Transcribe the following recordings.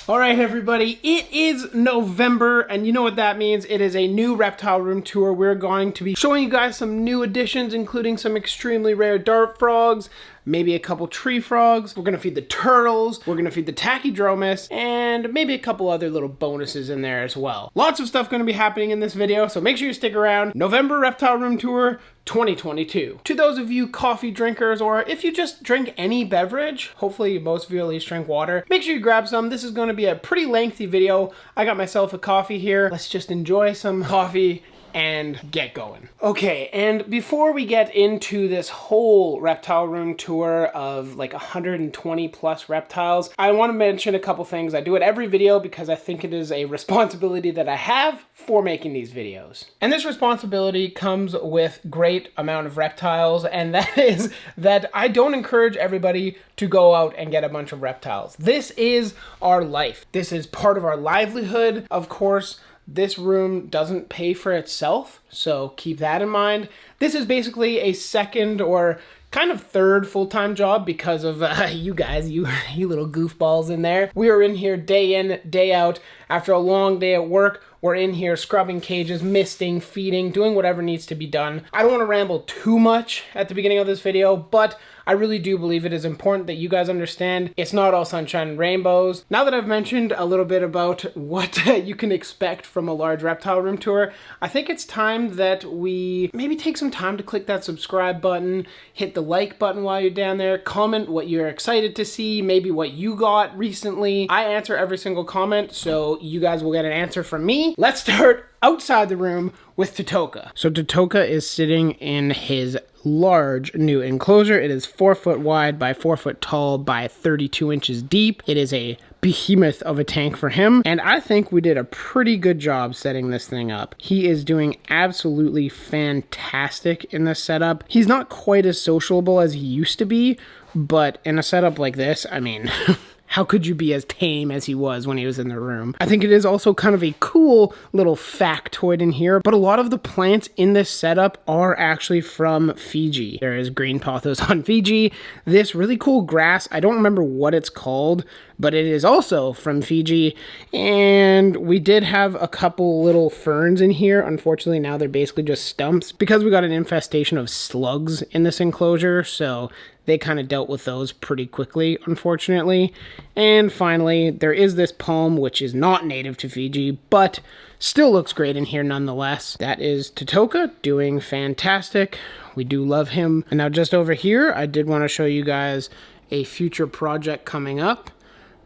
All right, everybody, it is November, and you know what that means. It is a new reptile room tour. We're going to be showing you guys some new additions, including some extremely rare dart frogs, maybe a couple tree frogs. We're going to feed the turtles. We're going to feed the tachydromus, and maybe a couple other little bonuses in there as well. Lots of stuff going to be happening in this video, so make sure you stick around. November Reptile Room Tour 2022. To those of you coffee drinkers, or if you just drink any beverage, hopefully most of you at least drink water, make sure you grab some. This is going to be a pretty lengthy video. I got myself a coffee here. Let's just enjoy some coffee and get going. Okay, and before we get into this whole reptile room tour of like 120 plus reptiles, I want to mention a couple things. I do it every video because I think it is a responsibility that I have for making these videos. And this responsibility comes with great amount of reptiles, and that is that I don't encourage everybody to go out and get a bunch of reptiles. This is our life. This is part of our livelihood. Of course, this room doesn't pay for itself, so keep that in mind. This is basically a second or kind of third full-time job because of you guys, you little goofballs in there. We are in here day in, day out. After a long day at work, we're in here scrubbing cages, misting, feeding, doing whatever needs to be done. I don't want to ramble too much at the beginning of this video, but I really do believe it is important that you guys understand it's not all sunshine and rainbows. Now that I've mentioned a little bit about what you can expect from a large reptile room tour, I think it's time that we maybe take some time to click that subscribe button, hit the like button while you're down there, comment what you're excited to see, maybe what you got recently. I answer every single comment, so you guys will get an answer from me. Let's start outside the room with Titoka. So Titoka is sitting in his large new enclosure. It is 4 foot wide by 4 foot tall by 32 inches deep. It is a behemoth of a tank for him, and I think we did a pretty good job setting this thing up. He is doing absolutely fantastic in this setup. He's not quite as sociable as he used to be, but in a setup like this, I mean, how could you be as tame as he was when he was in the room? I think it is also kind of a cool little factoid in here, but a lot of the plants in this setup are actually from Fiji. There is green pothos on Fiji. This really cool grass, I don't remember what it's called, but it is also from Fiji. And we did have a couple little ferns in here. Unfortunately, now they're basically just stumps because we got an infestation of slugs in this enclosure, so they kind of dealt with those pretty quickly, unfortunately. And finally, there is this palm, which is not native to Fiji, but still looks great in here nonetheless. That is Titoka doing fantastic. We do love him. And now just over here, I did want to show you guys a future project coming up.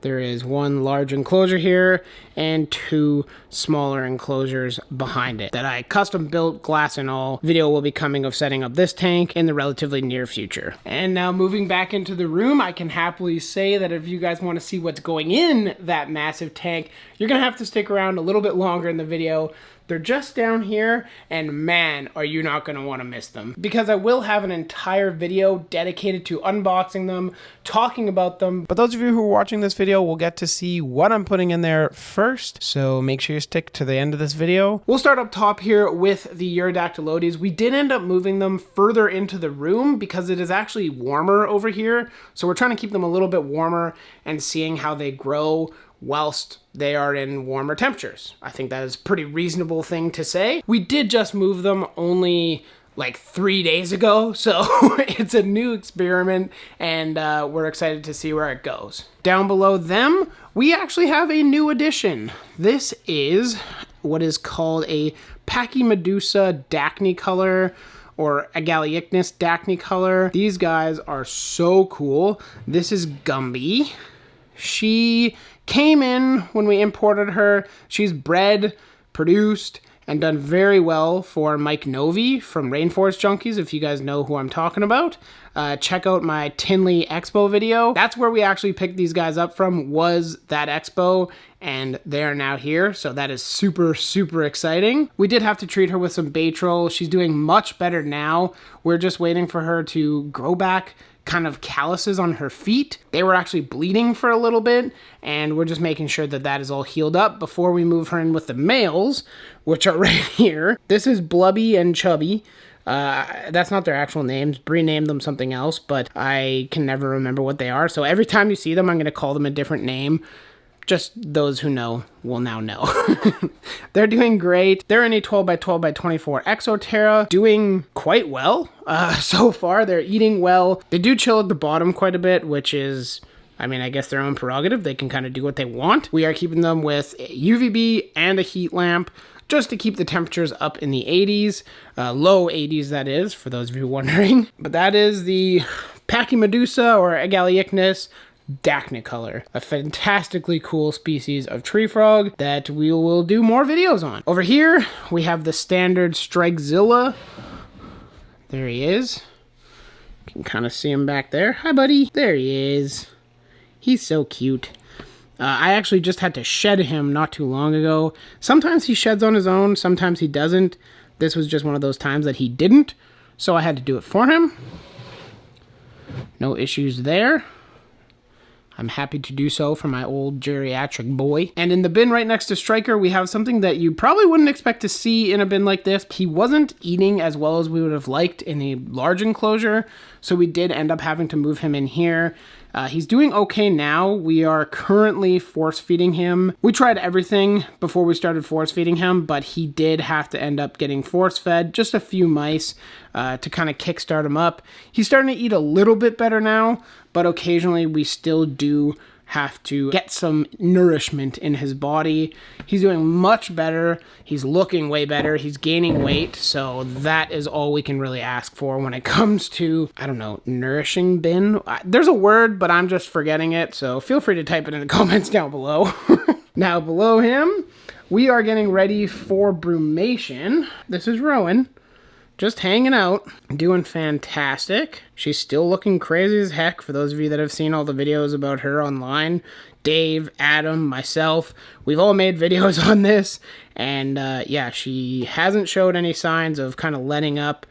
There is one large enclosure here and two smaller enclosures behind it that I custom built, glass and all. Video will be coming of setting up this tank in the relatively near future. And now moving back into the room, I can happily say that if you guys want to see what's going in that massive tank, you're going to have to stick around a little bit longer in the video. They're just down here, and man, are you not going to want to miss them. Because I will have an entire video dedicated to unboxing them, talking about them. But those of you who are watching this video will get to see what I'm putting in there first, so make sure you stick to the end of this video. We'll start up top here with the Urodactylodes. We did end up moving them further into the room because it is actually warmer over here. So we're trying to keep them a little bit warmer and seeing how they grow whilst they are in warmer temperatures. I think that is a pretty reasonable thing to say. We did just move them only like 3 days ago, so it's a new experiment, and we're excited to see where it goes. Down below them, we actually have a new addition. This is what is called a Pachymedusa dacnycolor, or Agaliicnus dacnycolor. These guys are so cool. This is Gumby. She came in when we imported her. She's bred, produced, and done very well for Mike Novi from Rainforest Junkies, if you guys know who I'm talking about. Check out my Tinley Expo video. That's where we actually picked these guys up from, was that expo, and they are now here, so that is super, super exciting. We did have to treat her with some Baytril. She's doing much better now. We're just waiting for her to grow back kind of calluses on her feet. They were actually bleeding for a little bit, and we're just making sure that that is all healed up before we move her in with the males, which are right here. This is Blubby and Chubby. That's not their actual names. Bree named them something else, but I can never remember what they are. So every time you see them, I'm going to call them a different name Just those who know will now know. They're doing great. They're in a 12x12x24 Exoterra, doing quite well. So far, they're eating well. They do chill at the bottom quite a bit, which is, I mean, I guess their own prerogative. They can kind of do what they want. We are keeping them with a UVB and a heat lamp, just to keep the temperatures up in the 80s, low 80s that is, for those of you wondering. But that is the Pachymedusa or Agaliicnus dacnycolor, a fantastically cool species of tree frog that we will do more videos on. Over here, we have the standard Strigezilla. There he is. You can kind of see him back there. Hi, buddy. There he is. He's so cute. I actually just had to shed him not too long ago. Sometimes he sheds on his own, sometimes he doesn't. This was just one of those times that he didn't, so I had to do it for him. No issues there. I'm happy to do so for my old geriatric boy. And in the bin right next to Striker, we have something that you probably wouldn't expect to see in a bin like this. He wasn't eating as well as we would have liked in a large enclosure, so we did end up having to move him in here. He's doing okay now. We are currently force feeding him. We tried everything before we started force feeding him, but he did have to end up getting force fed, just a few mice to kind of kickstart him up. He's starting to eat a little bit better now, but occasionally we still do have to get some nourishment in his body. He's doing much better. He's looking way better. He's gaining weight. So that is all we can really ask for when it comes to, I don't know, nourishing bin. There's a word, but I'm just forgetting it. So feel free to type it in the comments down below. Now below him, we are getting ready for brumation. This is Rowan. Just hanging out, doing fantastic. She's still looking crazy as heck. For those of you that have seen all the videos about her online, Dave, Adam, myself, we've all made videos on this. And yeah, she hasn't showed any signs of kind of letting up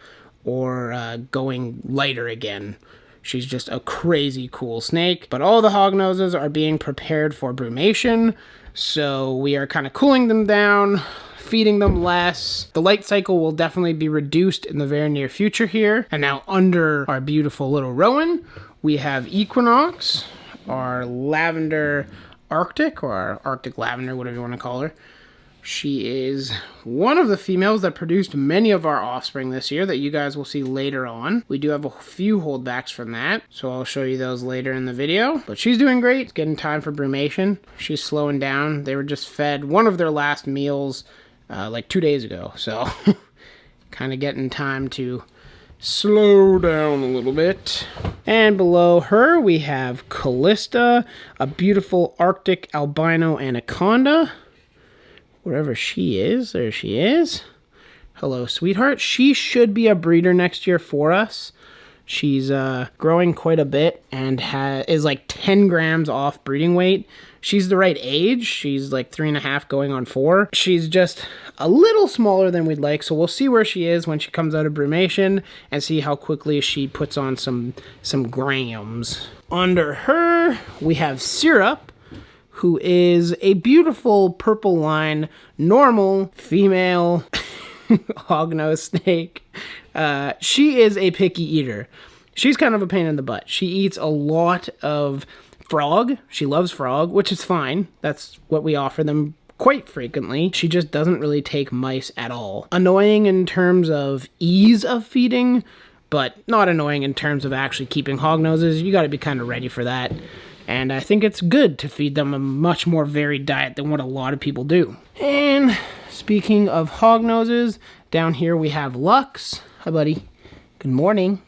or going lighter again. She's just a crazy cool snake. But all the Hognoses are being prepared for brumation. So we are kind of cooling them down, feeding them less. The light cycle will definitely be reduced in the very near future here. And now under our beautiful little Rowan, we have Equinox, our lavender Arctic, or our Arctic lavender, whatever you want to call her. She is one of the females that produced many of our offspring this year that you guys will see later on. We do have a few holdbacks from that, so I'll show you those later in the video. But she's doing great. It's getting time for brumation. She's slowing down. They were just fed one of their last meals like 2 days ago, so kind of getting time to slow down a little bit. And below her we have Callista, a beautiful Arctic albino anaconda. Wherever she is, there she is. Hello, sweetheart. She should be a breeder next year for us. She's growing quite a bit and is like 10 grams off breeding weight. She's the right age. She's like 3.5 going on 4. She's just a little smaller than we'd like, so we'll see where she is when she comes out of brumation and see how quickly she puts on some grams. Under her, we have Syrup, who is a beautiful purple line, normal female hognose snake. She is a picky eater. She's kind of a pain in the butt. She eats a lot of frog. She loves frog, which is fine. That's what we offer them quite frequently. She just doesn't really take mice at all. Annoying in terms of ease of feeding, but not annoying in terms of actually keeping hognoses. You gotta be kind of ready for that. And I think it's good to feed them a much more varied diet than what a lot of people do. And speaking of hognoses, down here we have Lux. Hi, buddy. Good morning.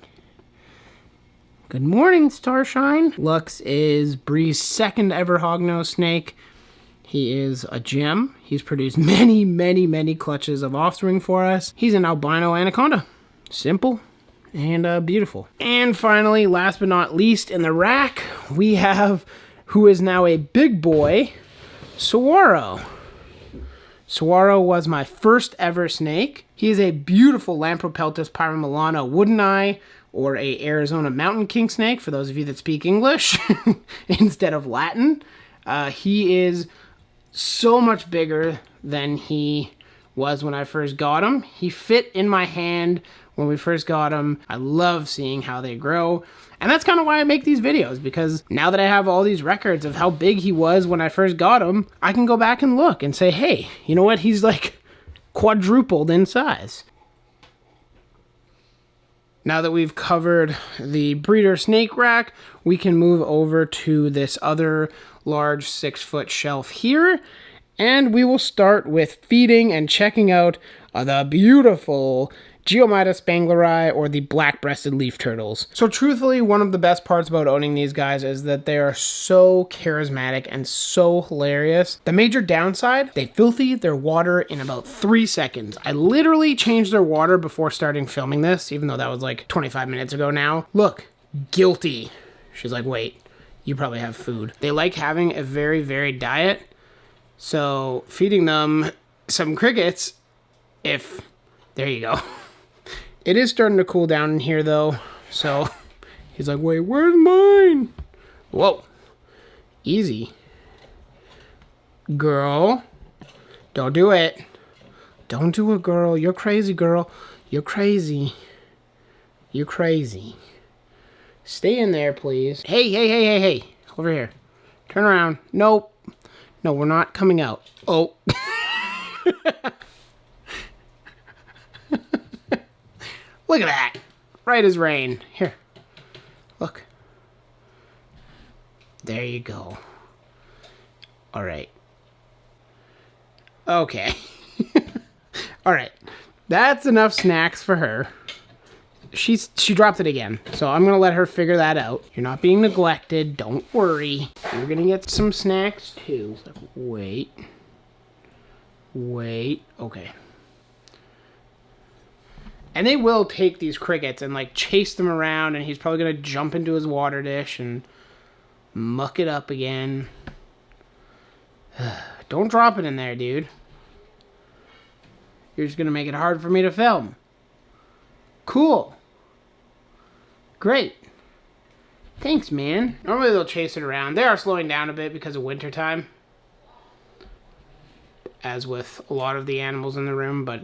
Good morning, Starshine. Lux is Bree's second ever hognose snake. He is a gem. He's produced many, many, many clutches of offspring for us. He's an albino anaconda. Simple and beautiful. And finally, last but not least, in the rack, we have, who is now a big boy, Saguaro. Saguaro was my first ever snake. He is a beautiful Lampropeltis pyromilana wooden eye, or a Arizona mountain king snake, for those of you that speak English instead of Latin. He is so much bigger than he was when I first got him. He fit in my hand when we first got them. I love seeing how they grow. And that's kind of why I make these videos, because now that I have all these records of how big he was when I first got him, I can go back and look and say, hey, you know what? He's like quadrupled in size. Now that we've covered the breeder snake rack, we can move over to this other large 6-foot shelf here, and we will start with feeding and checking out the beautiful Geomyda spangleri, or the black-breasted leaf turtles. So truthfully, one of the best parts about owning these guys is that they are so charismatic and so hilarious. The major downside, they filthy their water in about 3 seconds. I literally changed their water before starting filming this, even though that was like 25 minutes ago now. Look, guilty. She's like, wait, you probably have food. They like having a very varied diet, so feeding them some crickets, there you go. It is starting to cool down in here, though, so he's like, wait, where's mine? Whoa. Easy. Girl. Don't do it. Don't do it, girl. You're crazy, girl. You're crazy. You're crazy. Stay in there, please. Hey. Over here. Turn around. Nope. No, we're not coming out. Oh. Look at that. Right as rain. Here. Look. There you go. All right. Okay. All right. That's enough snacks for her. She dropped it again, so I'm going to let her figure that out. You're not being neglected. Don't worry. You're going to get some snacks, too. Wait. Okay. And they will take these crickets and like chase them around, and he's probably going to jump into his water dish and muck it up again. Don't drop it in there, dude. You're just going to make it hard for me to film. Cool. Great. Thanks, man. Normally they'll chase it around. They are slowing down a bit because of winter time, as with a lot of the animals in the room, but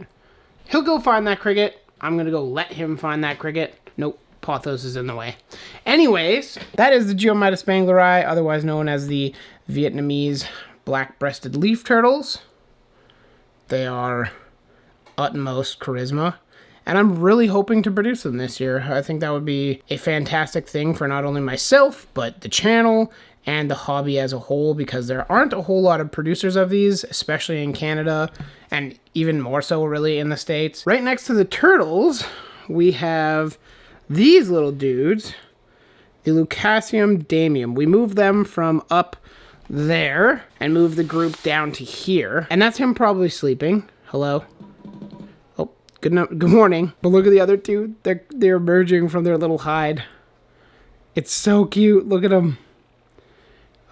he'll go find that cricket. I'm going to go let him find that cricket. Nope, Pothos is in the way. Anyways, that is the Geomyda spangleri, otherwise known as the Vietnamese black-breasted leaf turtles. They are utmost charisma, and I'm really hoping to produce them this year. I think that would be a fantastic thing for not only myself, but the channel and the hobby as a whole, because there aren't a whole lot of producers of these, especially in Canada, and even more so really in the States. Right next to the turtles, we have these little dudes, the Leucasium damium. We moved them from up there and moved the group down to here, and that's him probably sleeping. Hello. Oh, good morning. But look at the other two. They're emerging from their little hide. It's so cute. Look at them.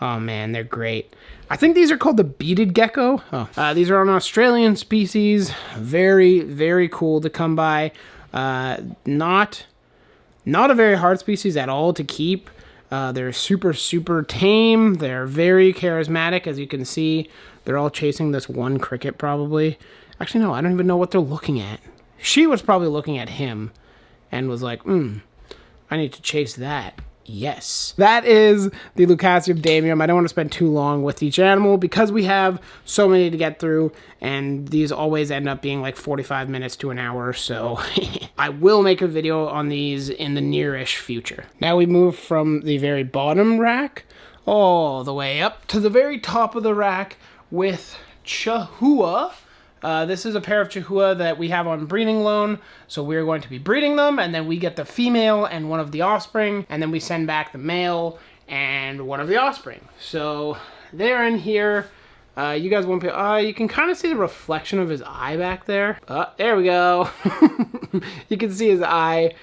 Oh man, they're great. I think these are called the Beaded Gecko. These are an Australian species. Very, very cool to come by. Not a very hard species at all to keep. They're super, super tame. They're very charismatic, as you can see. They're all chasing this one cricket, probably. Actually, no, I don't even know what they're looking at. She was probably looking at him and was like, I need to chase that. Yes. That is the Leucasium damium. I don't want to spend too long with each animal because we have so many to get through, and these always end up being like 45 minutes to an hour, so I will make a video on these in the nearish future. Now we move from the very bottom rack all the way up to the very top of the rack with Chahoua. This is a pair of Chahoua that we have on breeding loan, so we're going to be breeding them, and then we get the female and one of the offspring, and then we send back the male and one of the offspring. So they're in here. You guys won't be, you can kind of see the reflection of his eye back there. There we go. You can see his eye.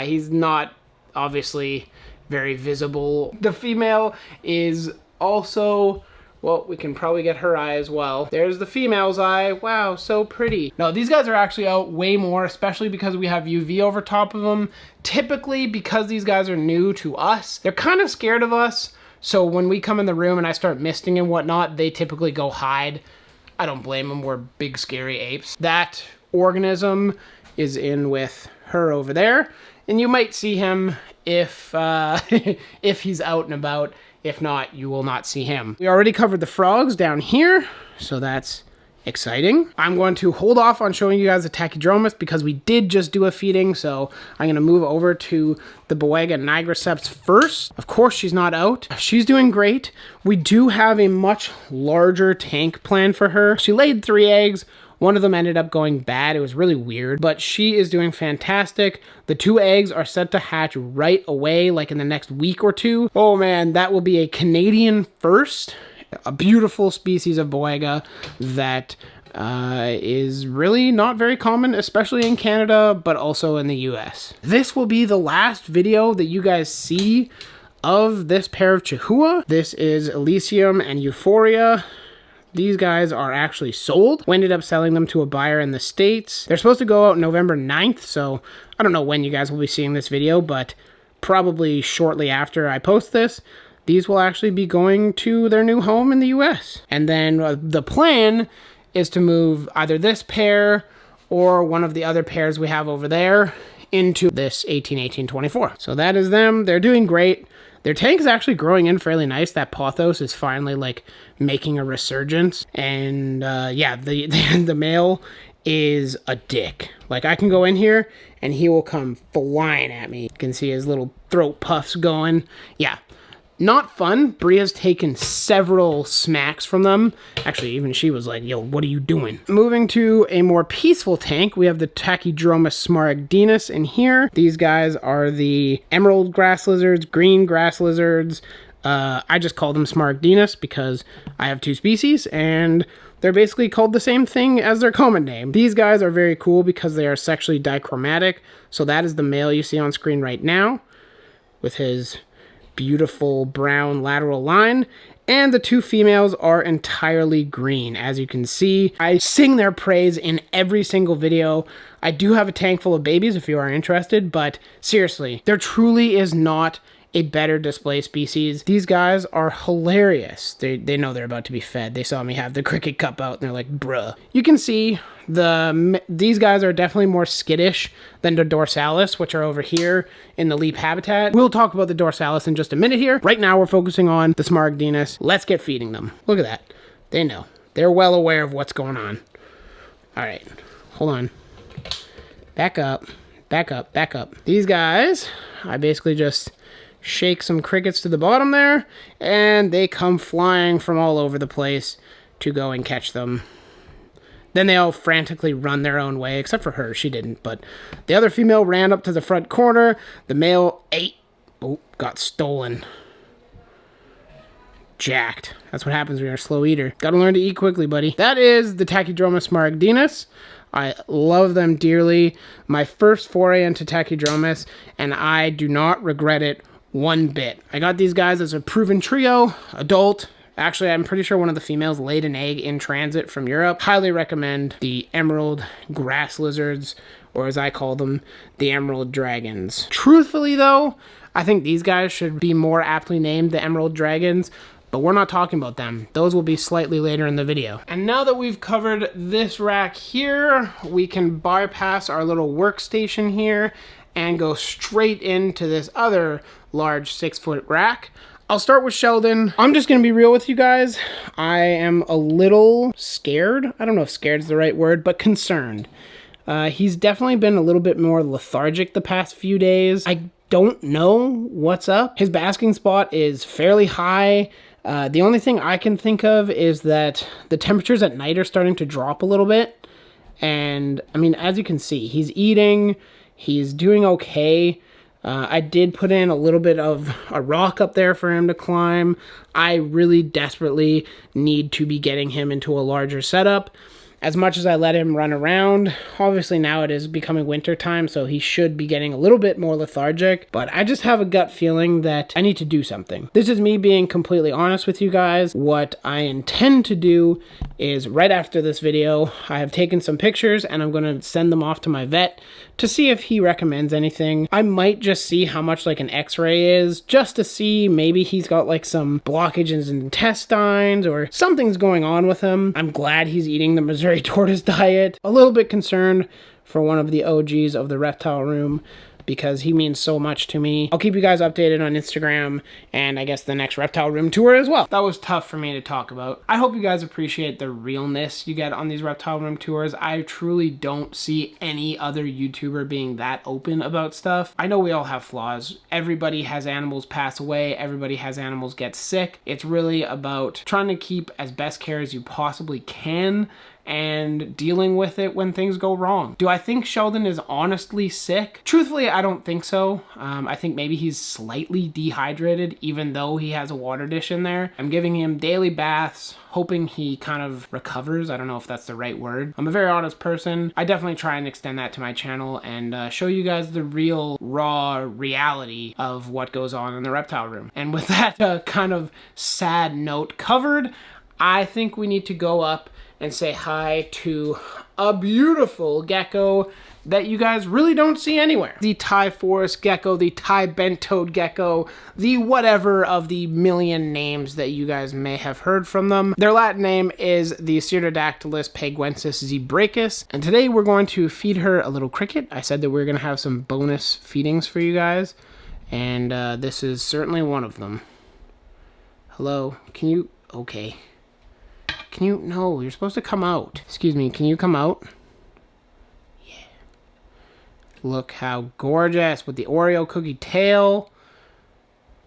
He's not obviously very visible. The female is also, well, we can probably get her eye as well. There's the female's eye. Wow, so pretty. No, these guys are actually out way more, especially because we have UV over top of them. Typically, because these guys are new to us, they're kind of scared of us. So when we come in the room and I start misting and whatnot, they typically go hide. I don't blame them. We're big, scary apes. That organism is in with her over there. And you might see him if, if he's out and about. If not, you will not see him. We already covered the frogs down here, so that's exciting. I'm going to hold off on showing you guys the Tachydromus because we did just do a feeding, so I'm going to move over to the Boega nigriceps first. Of course, she's not out. She's doing great. We do have a much larger tank planned for her. She laid 3 eggs. One of them ended up going bad. It was really weird, but she is doing fantastic. The 2 eggs are set to hatch right away, like in the next week or 2. Oh man, that will be a Canadian first. A beautiful species of Boega that is really not very common, especially in Canada, but also in the US. This will be the last video that you guys see of this pair of Chahoua. This is Elysium and Euphoria. These guys are actually sold. We ended up selling them to a buyer in the States. They're supposed to go out November 9th, so I don't know when you guys will be seeing this video, but probably shortly after I post this, these will actually be going to their new home in the US. And then the plan is to move either this pair or one of the other pairs we have over there into this 18-18-24. So that is them. They're doing great. Their tank is actually growing in fairly nice. That Pothos is finally like making a resurgence. And yeah, the male is a dick. Like I can go in here and he will come flying at me. You can see his little throat puffs going. Yeah. Not fun. Bria's taken several smacks from them. Actually, even she was like, yo, what are you doing? Moving to a more peaceful tank, we have the Tachydromus smaragdinus in here. These guys are the emerald grass lizards, green grass lizards. I just call them smaragdinus because I have 2 species, and they're basically called the same thing as their common name. These guys are very cool because they are sexually dichromatic. So that is the male you see on screen right now with his beautiful brown lateral line, and the 2 females are entirely green. As you can see, I sing their praise in every single video. I do have a tank full of babies if you are interested, but seriously, there truly is not a better display species. These guys are hilarious. They know they're about to be fed. They saw me have the cricket cup out and they're like, bruh. You can see these guys are definitely more skittish than the dorsalis, which are over here in the leap habitat. We'll talk about the dorsalis in just a minute here. Right now we're focusing on the smaragdinus. Let's get feeding them. Look at that. They know. They're well aware of what's going on. All right, hold on. Back up, back up, back up. These guys, I basically just shake some crickets to the bottom there, and they come flying from all over the place to go and catch them. Then they all frantically run their own way, except for her, she didn't, but the other female ran up to the front corner. The male ate. Oh, got stolen. Jacked. That's what happens when you're a slow eater. Gotta learn to eat quickly, buddy. That is the Tachydromus smaragdinus. I love them dearly. My first foray into Tachydromus, and I do not regret it one bit. I got these guys as a proven trio, adult. Actually, I'm pretty sure one of the females laid an egg in transit from Europe. Highly recommend the emerald grass lizards, or as I call them, the emerald dragons. Truthfully though, I think these guys should be more aptly named the emerald dragons, but we're not talking about them. Those will be slightly later in the video. And now that we've covered this rack here, we can bypass our little workstation here and go straight into this other large 6-foot rack. I'll start with Sheldon. I'm just gonna be real with you guys. I am a little scared. I don't know if scared is the right word, but concerned. He's definitely been a little bit more lethargic the past few days. I don't know what's up. His basking spot is fairly high. The only thing I can think of is that the temperatures at night are starting to drop a little bit. And I mean, as you can see, he's eating, he's doing okay. I did put in a little bit of a rock up there for him to climb. I really desperately need to be getting him into a larger setup. As much as I let him run around, obviously now it is becoming winter time, so he should be getting a little bit more lethargic, but I just have a gut feeling that I need to do something. This is me being completely honest with you guys. What I intend to do is right after this video, I have taken some pictures and I'm going to send them off to my vet to see if he recommends anything. I might just see how much like an x-ray is, just to see maybe he's got like some blockage in his intestines or something's going on with him. I'm glad he's eating the Missouri tortoise diet. A little bit concerned for one of the OGs of the reptile room, because he means so much to me. I'll keep you guys updated on Instagram and I guess the next reptile room tour as well. That was tough for me to talk about. I hope you guys appreciate the realness you get on these reptile room tours. I truly don't see any other YouTuber being that open about stuff. I know we all have flaws. Everybody has animals pass away. Everybody has animals get sick. It's really about trying to keep as best care as you possibly can and dealing with it when things go wrong. Do I think Sheldon is honestly sick? Truthfully, I don't think so. I think maybe he's slightly dehydrated, even though he has a water dish in there. I'm giving him daily baths, hoping he kind of recovers. I don't know if that's the right word. I'm a very honest person. I definitely try and extend that to my channel and show you guys the real, raw reality of what goes on in the reptile room. And with that kind of sad note covered, I think we need to go up and say hi to a beautiful gecko that you guys really don't see anywhere. The Thai forest gecko, the Thai bent-toed gecko, the whatever of the million names that you guys may have heard from them. Their Latin name is the Pseudodactylus paguensis zebracus, and today we're going to feed her a little cricket. I said that we are going to have some bonus feedings for you guys, and this is certainly one of them. Hello, can you, okay. Can you, no, you're supposed to come out. Excuse me, can you come out? Yeah. Look how gorgeous with the Oreo cookie tail.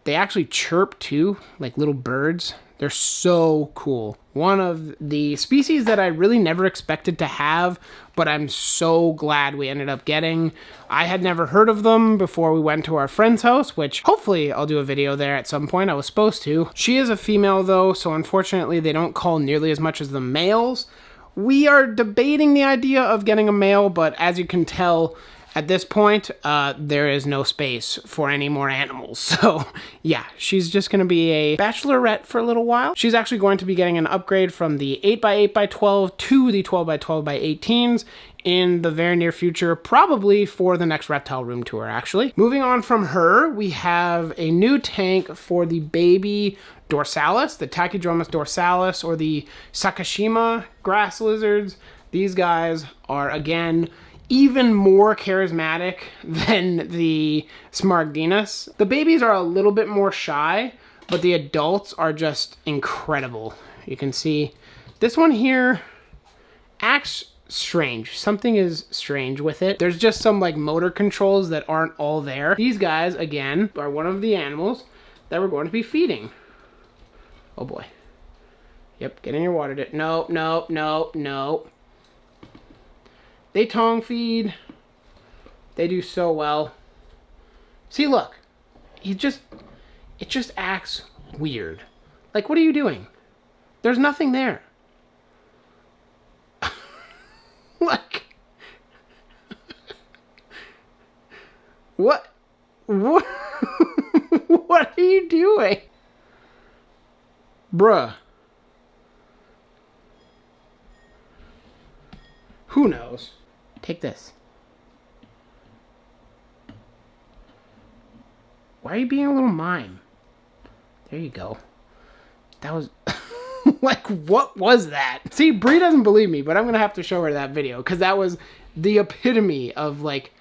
They actually chirp too, like little birds. They're so cool. One of the species that I really never expected to have, but I'm so glad we ended up getting. I had never heard of them before we went to our friend's house, which hopefully I'll do a video there at some point. I was supposed to. She is a female though, so unfortunately they don't call nearly as much as the males. We are debating the idea of getting a male, but as you can tell, at this point, there is no space for any more animals. So yeah, she's just gonna be a bachelorette for a little while. She's actually going to be getting an upgrade from the 8x8x12 to the 12x12x18s in the very near future, probably for the next reptile room tour actually. Moving on from her, we have a new tank for the baby dorsalis, the Tachydromus dorsalis, or the Sakishima grass lizards. These guys are, again, even more charismatic than the Smaragdinus. The babies are a little bit more shy, but the adults are just incredible. You can see this one here acts strange. Something is strange with it. There's just some like motor controls that aren't all there. These guys, again, are one of the animals that we're going to be feeding. Oh boy. Yep, get in your water. No, no, no, no. They tongue feed. They do so well. See, look. It just acts weird. Like, what are you doing? There's nothing there. Like, what? What are you doing? Bruh. Who knows? Take this. Why are you being a little mime? There you go. That was... like, what was that? See, Bree doesn't believe me, but I'm gonna have to show her that video, because that was the epitome of, like,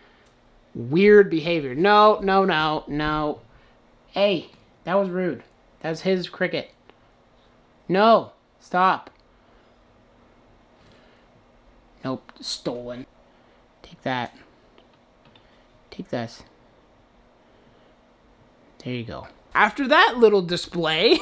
weird behavior. No, no, no, no. Hey, that was rude. That was his cricket. No, stop. Nope, stolen. Take that. Take this. There you go. After that little display,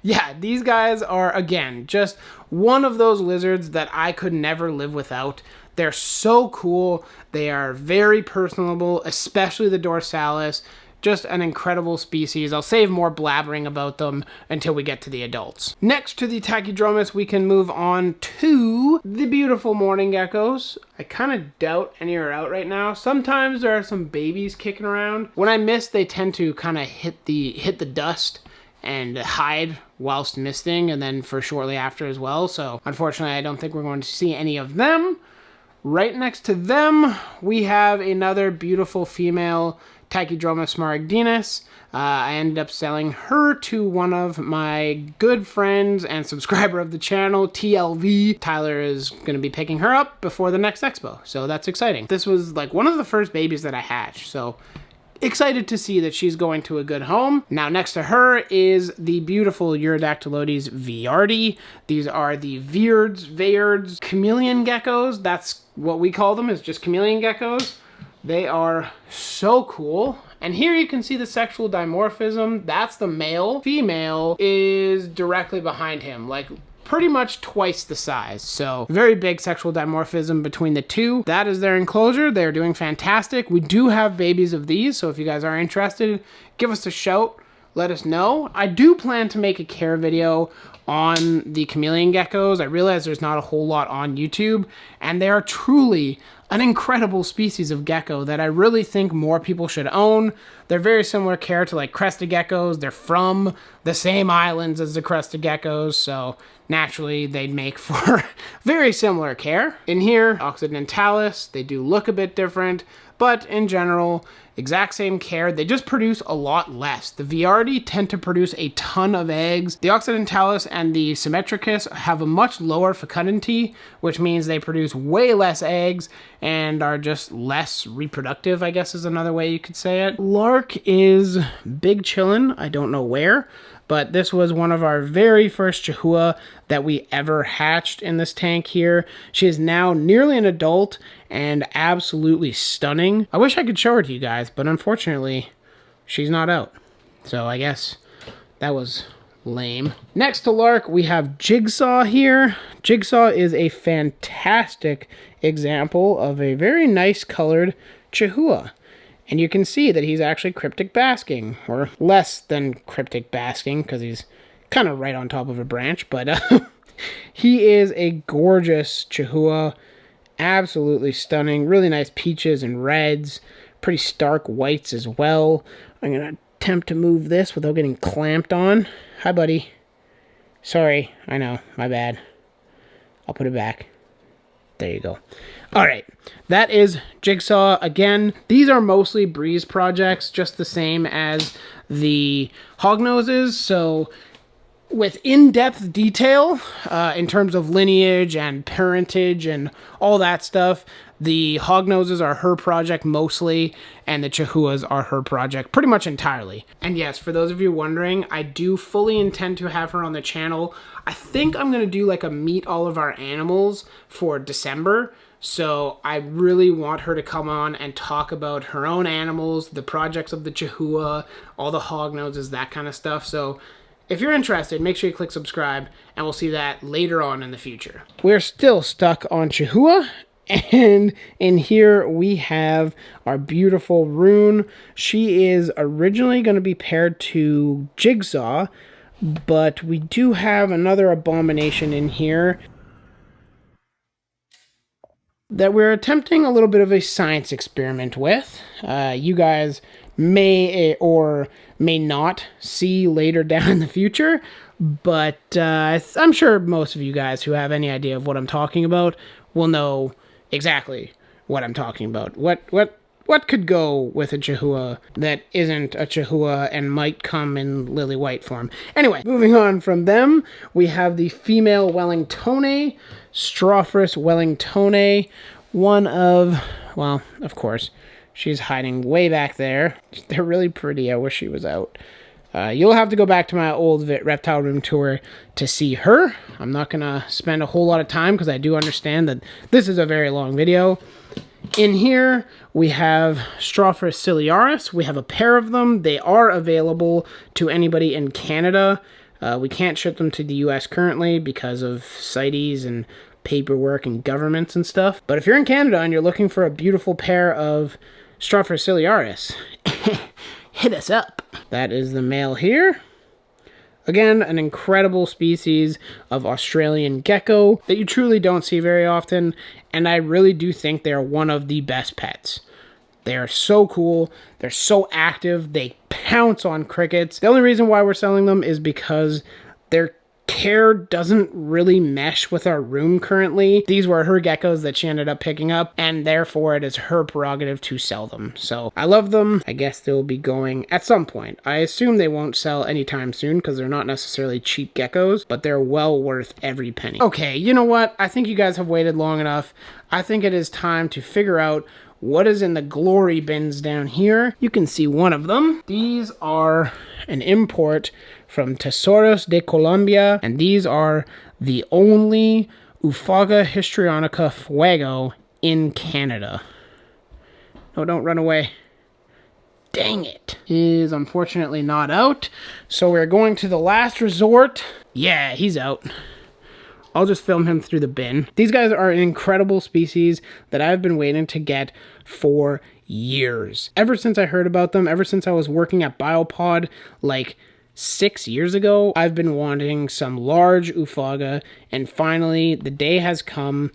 yeah, these guys are, again, just one of those lizards that I could never live without. They're so cool. They are very personable, especially the dorsalis. Just an incredible species. I'll save more blabbering about them until we get to the adults. Next to the Tachydromus, we can move on to the beautiful Mourning Geckos. I kind of doubt any are out right now. Sometimes there are some babies kicking around. When I miss, they tend to kind of hit the dust and hide whilst misting, and then for shortly after as well. So unfortunately, I don't think we're going to see any of them. Right next to them, we have another beautiful female Tachychroma smaragdinus. I ended up selling her to one of my good friends and subscriber of the channel, TLV. Tyler is going to be picking her up before the next expo, so that's exciting. This was like one of the first babies that I hatched, so excited to see that she's going to a good home. Now next to her is the beautiful Urodactylodes viardi. These are the Vairds Chameleon Geckos. That's what we call them, is just Chameleon Geckos. They are so cool. And here you can see the sexual dimorphism. That's the male. Female is directly behind him, like pretty much twice the size. So very big sexual dimorphism between the two. That is their enclosure. They're doing fantastic. We do have babies of these, so if you guys are interested, give us a shout. Let us know. I do plan to make a care video on the Chameleon Geckos. I realize there's not a whole lot on YouTube, and they are truly an incredible species of gecko that I really think more people should own. They're very similar care to like crested geckos. They're from the same islands as the crested geckos, so naturally they'd make for very similar care. In here, Occidentalis, they do look a bit different, but in general, exact same care. They just produce a lot less. The Viardi tend to produce a ton of eggs. The Occidentalis and the Symmetricus have a much lower fecundity, which means they produce way less eggs and are just less reproductive, I guess is another way you could say it. Lark is big chillin'. I don't know where, but this was one of our very first Chahoua that we ever hatched in this tank here. She is now nearly an adult and absolutely stunning. I wish I could show her to you guys, but unfortunately, she's not out. So I guess that was lame. Next to Lark, we have Jigsaw here. Jigsaw is a fantastic example of a very nice colored Chahoua. And you can see that he's actually cryptic basking, or less than cryptic basking, because he's kind of right on top of a branch, but he is a gorgeous Chahoua. Absolutely stunning. Really nice peaches and reds. Pretty stark whites as well. I'm going to attempt to move this without getting clamped on. Hi, buddy. Sorry. I know. My bad. I'll put it back. There you go. All right. That is Jigsaw. Again, these are mostly breeze projects, just the same as the Hognoses. So with in-depth detail in terms of lineage and parentage and all that stuff, the Hognoses are her project mostly, and the Chahuas are her project pretty much entirely. And yes, for those of you wondering, I do fully intend to have her on the channel. I think I'm going to do like a meet all of our animals for December. So I really want her to come on and talk about her own animals, the projects of the Chahoua, all the Hognoses, that kind of stuff. So if you're interested, make sure you click subscribe, and we'll see that later on in the future. We're still stuck on Chahoua, and in here we have our beautiful Rune. She is originally going to be paired to Jigsaw, but we do have another abomination in here that we're attempting a little bit of a science experiment with. You guys may or may not see later down in the future, but I'm sure most of you guys who have any idea of what I'm talking about will know exactly what I'm talking about. What could go with a Chahoua that isn't a Chahoua and might come in lily white form? Anyway, moving on from them, we have the female Wellingtone, Strophrus Wellingtone, one of, well, of course, she's hiding way back there. They're really pretty. I wish she was out. You'll have to go back to my old reptile room tour to see her. I'm not going to spend a whole lot of time because I do understand that this is a very long video. In here, we have Strophrus ciliaris. We have a pair of them. They are available to anybody in Canada. We can't ship them to the US currently because of CITES and paperwork and governments and stuff. But if you're in Canada and you're looking for a beautiful pair of Strophrus ciliaris, hit us up. That is the male here. Again, an incredible species of Australian gecko that you truly don't see very often, and I really do think they're one of the best pets. They are so cool, they're so active, they pounce on crickets. The only reason why we're selling them is because they're care doesn't really mesh with our room currently. These were her geckos that she ended up picking up, and therefore it is her prerogative to sell them. So I love them. I guess they'll be going at some point. I assume they won't sell anytime soon because they're not necessarily cheap geckos, but they're well worth every penny. Okay, you know what? I think you guys have waited long enough. I think it is time to figure out what is in the glory bins down here. You can see one of them. These are an import from Tesoros de Colombia, and these are the only Ufaga histrionica fuego in Canada. No, don't run away. Dang it. Is unfortunately not out, so we're going to the last resort. Yeah, he's out. I'll just film him through the bin. These guys are an incredible species that I've been waiting to get for years. Ever since I heard about them, ever since I was working at Biopod like 6 years ago, I've been wanting some large Ufaga, and finally the day has come.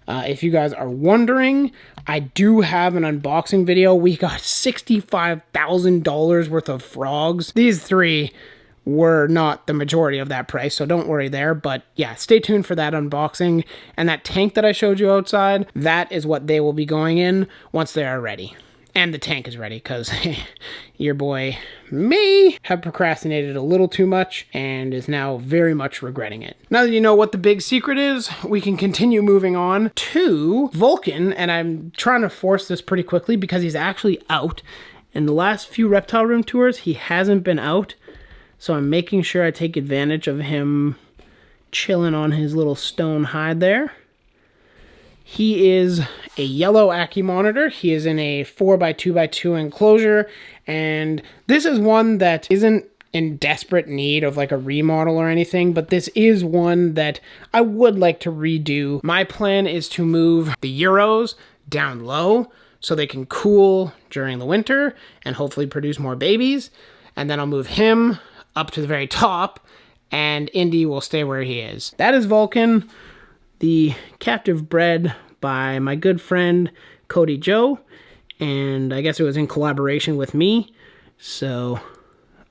If you guys are wondering, I do have an unboxing video. We got $65,000 worth of frogs. These three were not the majority of that price, so don't worry there. But yeah, stay tuned for that unboxing. And that tank that I showed you outside, that is what they will be going in once they are ready. And the tank is ready, because your boy may have procrastinated a little too much and is now very much regretting it. Now that you know what the big secret is, we can continue moving on to Vulcan. And I'm trying to force this pretty quickly because he's actually out. In the last few reptile room tours, he hasn't been out. So I'm making sure I take advantage of him chilling on his little stone hide there. He is a yellow Ackie monitor. He is in a 4x2x2 enclosure, and this is one that isn't in desperate need of like a remodel or anything, but this is one that I would like to redo. My plan is to move the Euros down low so they can cool during the winter and hopefully produce more babies, and then I'll move him up to the very top, and Indy will stay where he is. That is Vulcan, the captive bred by my good friend Cody Joe, and I guess it was in collaboration with me, so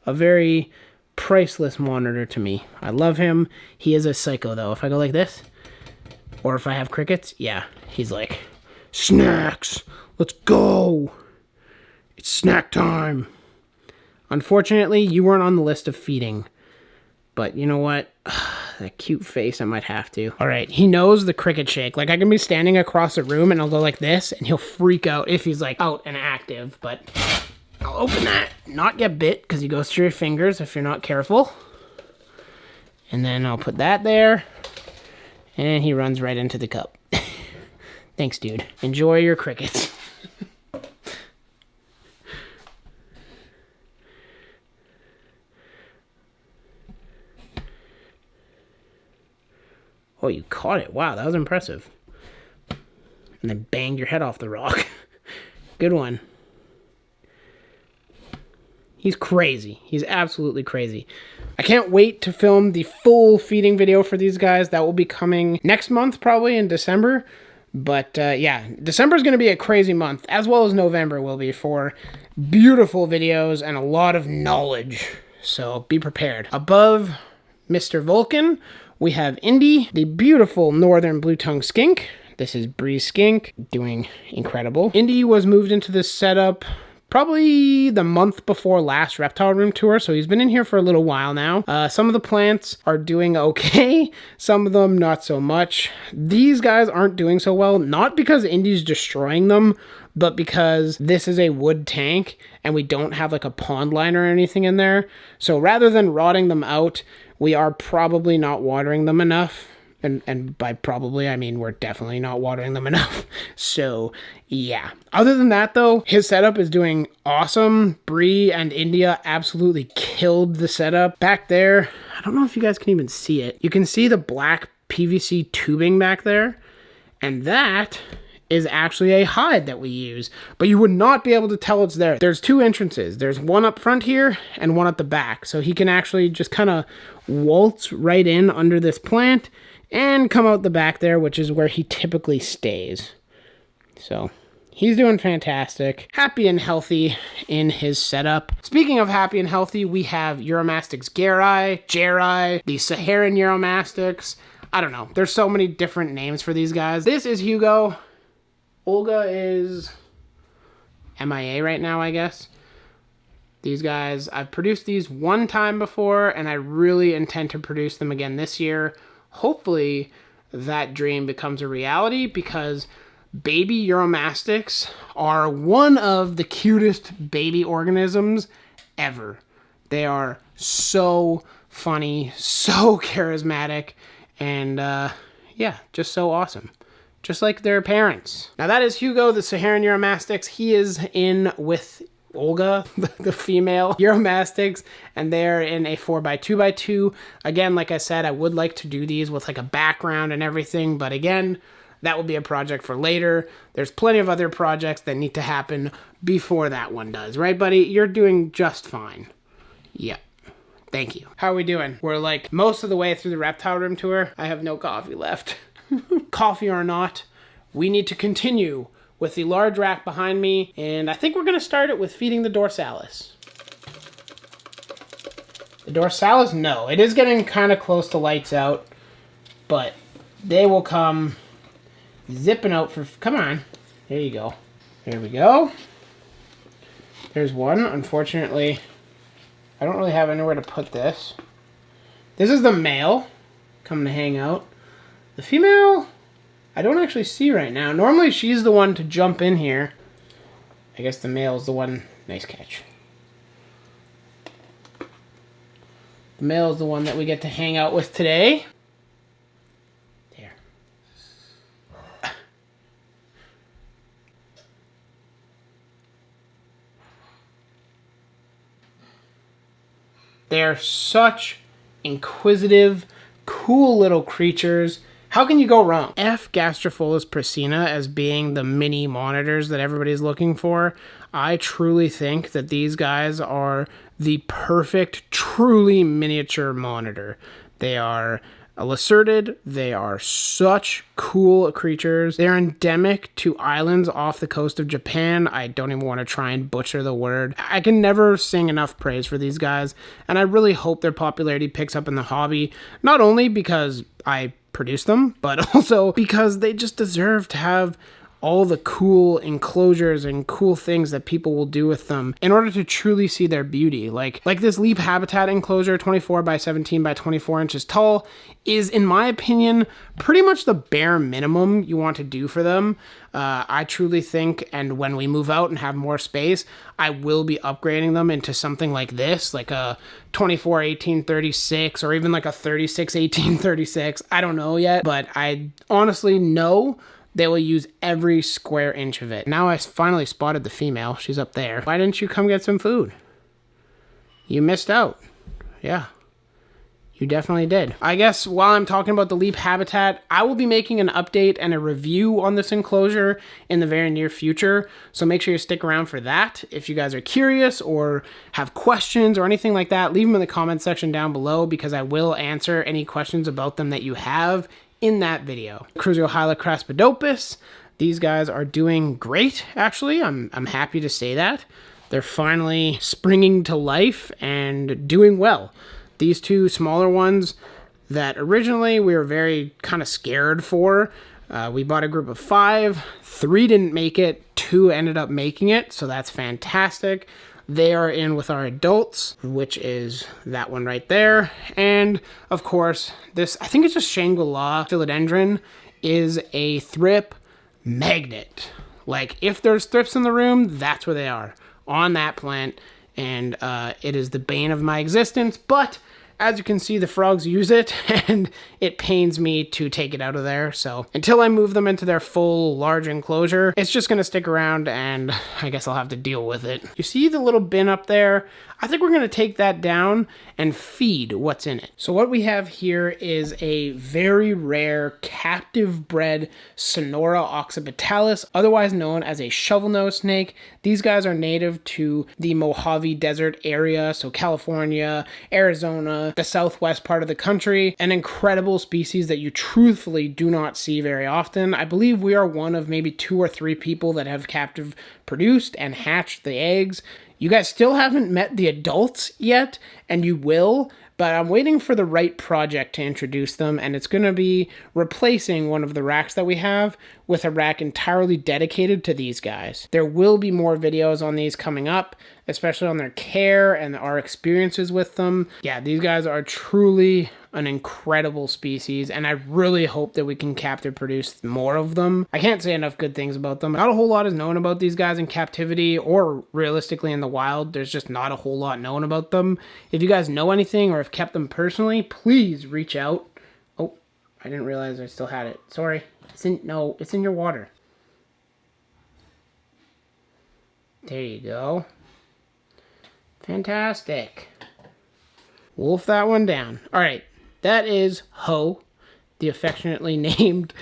a very priceless monitor to me. I love him. He is a psycho though. If I go like this, or if I have crickets, yeah, he's like, snacks, let's go, it's snack time. Unfortunately, you weren't on the list of feeding, but you know what? That cute face, I might have to. All right, he knows the cricket shake. Like, I can be standing across the room and I'll go like this and he'll freak out if he's like out and active, but I'll open that, not get bit, because he goes through your fingers if you're not careful. And then I'll put that there, and he runs right into the cup. Thanks, dude. Enjoy your crickets. Oh, you caught it. Wow, that was impressive. And then banged your head off the rock. Good one. He's crazy. He's absolutely crazy. I can't wait to film the full feeding video for these guys. That will be coming next month, probably in December. But yeah, December is going to be a crazy month, as well as November will be, for beautiful videos and a lot of knowledge. So be prepared. Above Mr. Vulcan, we have Indy, the beautiful northern blue-tongued skink. This is Breeze Skink, doing incredible. Indy was moved into this setup probably the month before last reptile room tour, so he's been in here for a little while now. Some of the plants are doing okay, some of them not so much. These guys aren't doing so well, not because Indy's destroying them, but because this is a wood tank and we don't have like a pond liner or anything in there. So rather than rotting them out, we are probably not watering them enough. And by probably, I mean we're definitely not watering them enough. So, yeah. Other than that, though, his setup is doing awesome. Bree and India absolutely killed the setup. Back there, I don't know if you guys can even see it. You can see the black PVC tubing back there. And that is actually a hide that we use, but you would not be able to tell it's there. There's two entrances. There's one up front here and one at the back. So he can actually just kind of waltz right in under this plant and come out the back there, which is where he typically stays. So He's doing fantastic. Happy and healthy in his setup. Speaking of happy and healthy, we have Uromastyx Geri, the Saharan Uromastyx. I don't know. There's so many different names for these guys. This is Hugo. Olga is MIA right now, I guess. These guys, I've produced these one time before, and I really intend to produce them again this year. Hopefully, that dream becomes a reality, because baby Uromastyx are one of the cutest baby organisms ever. They are so funny, so charismatic, and yeah, just so awesome. Just like their parents. Now that is Hugo, the Saharan Uromastyx. He is in with Olga, the female Uromastyx, and they're in a 4x2x2. Again, like I said, I would like to do these with like a background and everything, but again, that will be a project for later. There's plenty of other projects that need to happen before that one does. Right, buddy? You're doing just fine. Yep. Thank you. How are we doing? We're like most of the way through the reptile room tour. I have no coffee left. Coffee or not, we need to continue with the large rack behind me, and I think we're going to start it with feeding the dorsalis. The dorsalis, no. It is getting kind of close to lights out, but they will come zipping out for... Come on. There you go. There we go. There's one. Unfortunately, I don't really have anywhere to put this. This is the male coming to hang out. The female, I don't actually see right now. Normally, she's the one to jump in here. I guess the male is the one... Nice catch. The male is the one that we get to hang out with today. There. They're such inquisitive, cool little creatures. How can you go wrong? F. Gastropholis prasina as being the mini monitors that everybody's looking for. I truly think that these guys are the perfect, truly miniature monitor. They are lacerted. They are such cool creatures. They're endemic to islands off the coast of Japan. I don't even want to try and butcher the word. I can never sing enough praise for these guys, and I really hope their popularity picks up in the hobby, not only because I produce them, but also because they just deserve to have all the cool enclosures and cool things that people will do with them in order to truly see their beauty. Like this Leap Habitat enclosure, 24 by 17 by 24 inches tall, is, in my opinion, pretty much the bare minimum you want to do for them. I truly think, and when we move out and have more space, I will be upgrading them into something like this, like a 24-18-36, or even like a 36-18-36. I don't know yet, but I honestly know they will use every square inch of it. Now I finally spotted the female. She's up there. Why didn't you come get some food? You missed out. Yeah. You definitely did. I guess while I'm talking about the Leap Habitat, I will be making an update and a review on this enclosure in the very near future. So make sure you stick around for that. If you guys are curious or have questions or anything like that, leave them in the comment section down below, because I will answer any questions about them that you have in that video. Crusiohyla craspidopus. These guys are doing great, actually. I'm happy to say that. They're finally springing to life and doing well. These two smaller ones that originally we were very kind of scared for. We bought a group of 5. 3 didn't make it. 2 ended up making it, so that's fantastic. They are in with our adults, which is that one right there. And, of course, this, I think it's just Shangri-La philodendron, is a thrip magnet. Like, if there's thrips in the room, that's where they are, on that plant. And it is the bane of my existence, but as you can see, the frogs use it, and it pains me to take it out of there. So until I move them into their full large enclosure, it's just going to stick around, and I guess I'll have to deal with it. You see the little bin up there? I think we're going to take that down and feed what's in it. So what we have here is a very rare captive bred Sonora occipitalis, otherwise known as a shovelnose snake. These guys are native to the Mojave Desert area, so California, Arizona, the southwest part of the country. An incredible species that you truthfully do not see very often. I believe we are one of maybe 2 or 3 people that have captive produced and hatched the eggs. You guys still haven't met the adults yet, and you will, but I'm waiting for the right project to introduce them, and it's going to be replacing one of the racks that we have with a rack entirely dedicated to these guys. There will be more videos on these coming up, especially on their care and our experiences with them. Yeah, these guys are truly an incredible species, and I really hope that we can captive produce more of them. I can't say enough good things about them. Not a whole lot is known about these guys in captivity or realistically in the wild. There's just not a whole lot known about them. If you guys know anything or have kept them personally, please reach out. Oh, I didn't realize I still had it. Sorry. It's in your water. There you go. Fantastic. Wolf that one down. All right. That is Ho, the affectionately named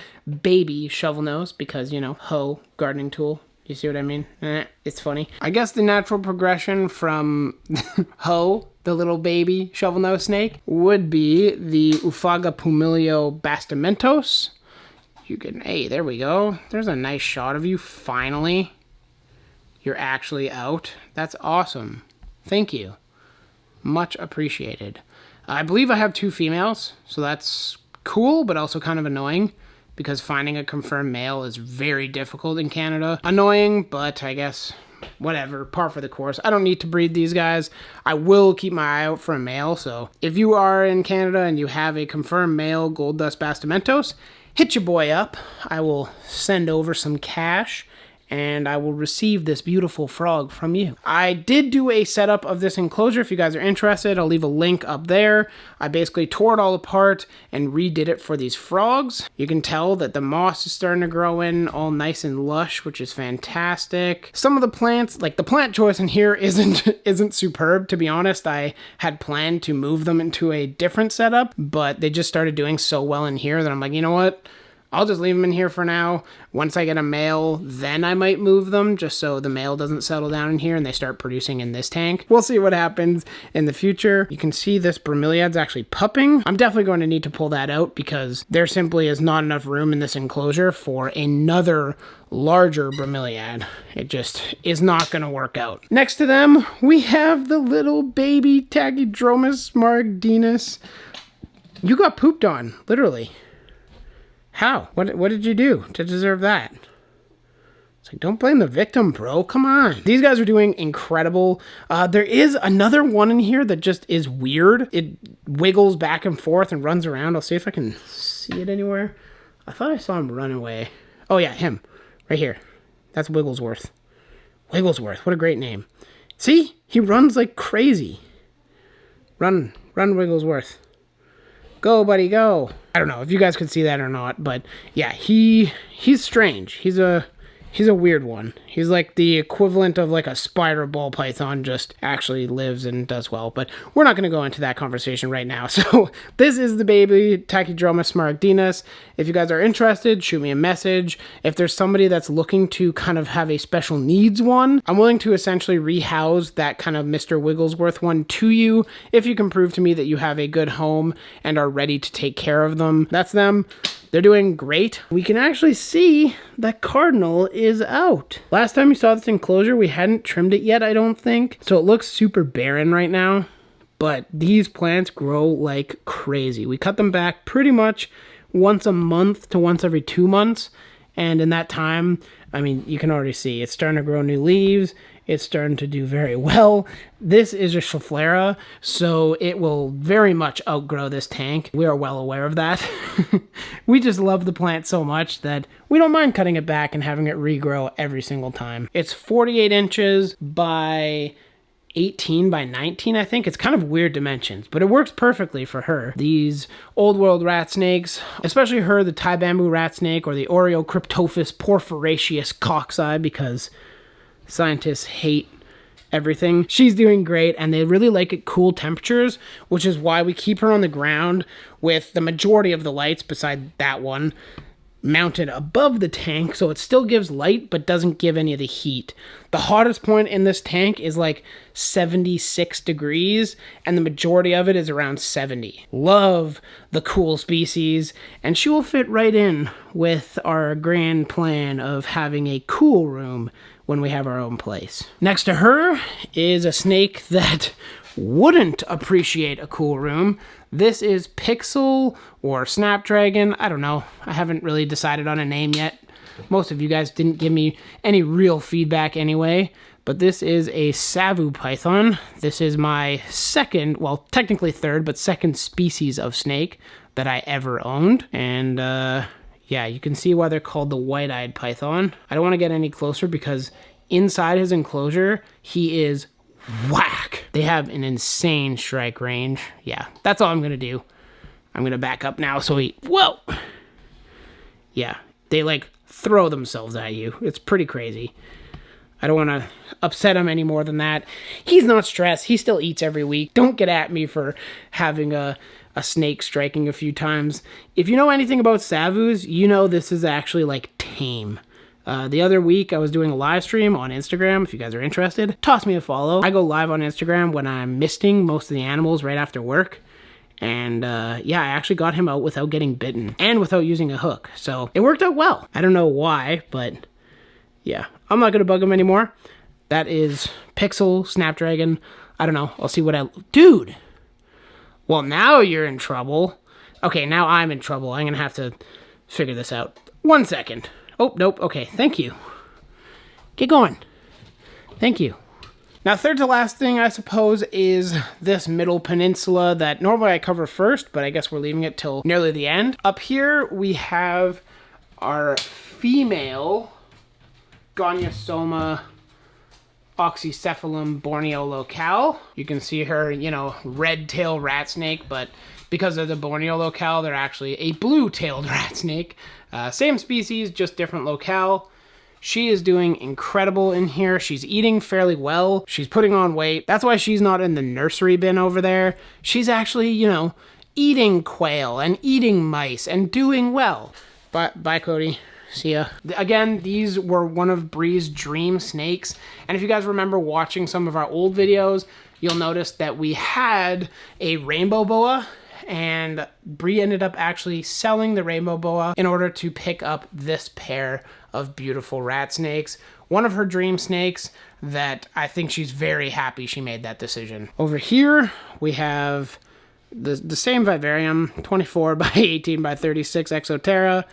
baby shovelnose, because, you know, Ho, gardening tool. You see what I mean? It's funny. I guess the natural progression from Ho, the little baby shovelnose snake, would be the Ufaga pumilio Bastimentos. You can, hey, there we go. There's a nice shot of you, finally. You're actually out. That's awesome. Thank you. Much appreciated. I believe I have 2 females, so that's cool, but also kind of annoying, because finding a confirmed male is very difficult in Canada. Annoying, but I guess, whatever, par for the course. I don't need to breed these guys. I will keep my eye out for a male, so if you are in Canada and you have a confirmed male Gold Dust Bastimentos, hit your boy up. I will send over some cash, and I will receive this beautiful frog from you. I did do a setup of this enclosure. If you guys are interested, I'll leave a link up there. I basically tore it all apart and redid it for these frogs. You can tell that the moss is starting to grow in all nice and lush, which is fantastic. Some of the plants, like the plant choice in here isn't superb, to be honest. I had planned to move them into a different setup, but they just started doing so well in here that I'm like, you know what? I'll just leave them in here for now. Once I get a male, then I might move them, just so the male doesn't settle down in here and they start producing in this tank. We'll see what happens in the future. You can see this bromeliad's actually pupping. I'm definitely going to need to pull that out because there simply is not enough room in this enclosure for another larger bromeliad. It just is not going to work out. Next to them, we have the little baby Tachydromus smaragdinus. You got pooped on, literally. How? What did you do to deserve that? It's like, don't blame the victim, bro. Come on. These guys are doing incredible. There is another one in here that just is weird. It wiggles back and forth and runs around. I'll see if I can see it anywhere. I thought I saw him run away. Oh, yeah, him. Right here. That's Wigglesworth. Wigglesworth. What a great name. See? He runs like crazy. Run, Wigglesworth. Go, buddy, go. I don't know if you guys could see that or not, but yeah, he's strange. He's a weird one. He's like the equivalent of like a spider ball python, just actually lives and does well. But we're not going to go into that conversation right now. So this is the baby Tachydromus smaragdinus. If you guys are interested, shoot me a message. If there's somebody that's looking to kind of have a special needs one, I'm willing to essentially rehouse that kind of Mr. Wigglesworth one to you if you can prove to me that you have a good home and are ready to take care of them. That's them. They're doing great. We can actually see that Cardinal is out. Last time you saw this enclosure, we hadn't trimmed it yet, I don't think. So it looks super barren right now, but these plants grow like crazy. We cut them back pretty much once a month to once every 2 months. And in that time, I mean, you can already see it's starting to grow new leaves. It's starting to do very well. This is a Schefflera, so it will very much outgrow this tank. We are well aware of that. We just love the plant so much that we don't mind cutting it back and having it regrow every single time. It's 48 inches by 18 by 19, I think. It's kind of weird dimensions, but it works perfectly for her. These old world rat snakes, especially her, the Thai bamboo rat snake or the Oreocryptophis porphyraceus cock's eye, because scientists hate everything. She's doing great, and they really like it cool temperatures, which is why we keep her on the ground with the majority of the lights, beside that one, mounted above the tank, so it still gives light but doesn't give any of the heat. The hottest point in this tank is like 76 degrees, and the majority of it is around 70. Love the cool species, and she will fit right in with our grand plan of having a cool room when we have our own place. Next to her is a snake that wouldn't appreciate a cool room. This is Pixel or Snapdragon. I don't know. I haven't really decided on a name yet. Most of you guys didn't give me any real feedback anyway. But this is a Savu Python. This is my second, well, technically third, but second species of snake that I ever owned. And yeah, you can see why they're called the white-eyed python. I don't want to get any closer because inside his enclosure, he is whack. They have an insane strike range. Yeah, that's all I'm gonna do. I'm gonna back up now so whoa! Yeah, they like throw themselves at you. It's pretty crazy. I don't want to upset him any more than that. He's not stressed. He still eats every week. Don't get at me for having a snake striking a few times. If you know anything about Savus, you know this is actually like tame. The other week, I was doing a live stream on Instagram. If you guys are interested, toss me a follow. I go live on Instagram when I'm misting most of the animals right after work. And yeah, I actually got him out without getting bitten and without using a hook. So it worked out well. I don't know why, but yeah, I'm not going to bug him anymore. That is Pixel, Snapdragon. I don't know. I'll see what Dude! Well, now you're in trouble. Okay, now I'm in trouble. I'm going to have to figure this out. 1 second. Oh, nope. Okay, thank you. Get going. Thank you. Now, third to last thing, I suppose, is this middle peninsula that normally I cover first, but I guess we're leaving it till nearly the end. Up here, we have our female Gonyosoma oxycephalum Borneo locale. You can see her, you know, red-tailed rat snake, but because of the Borneo locale, they're actually a blue-tailed rat snake. Same species, just different locale. She is doing incredible in here. She's eating fairly well. She's putting on weight. That's why she's not in the nursery bin over there. She's actually, you know, eating quail and eating mice and doing well. Bye, Cody. See ya. Again, these were one of Bree's dream snakes. And if you guys remember watching some of our old videos, you'll notice that we had a rainbow boa, and Bree ended up actually selling the rainbow boa in order to pick up this pair of beautiful rat snakes. One of her dream snakes that I think she's very happy she made that decision. Over here, we have the same vivarium, 24 by 18 by 36 Exoterra,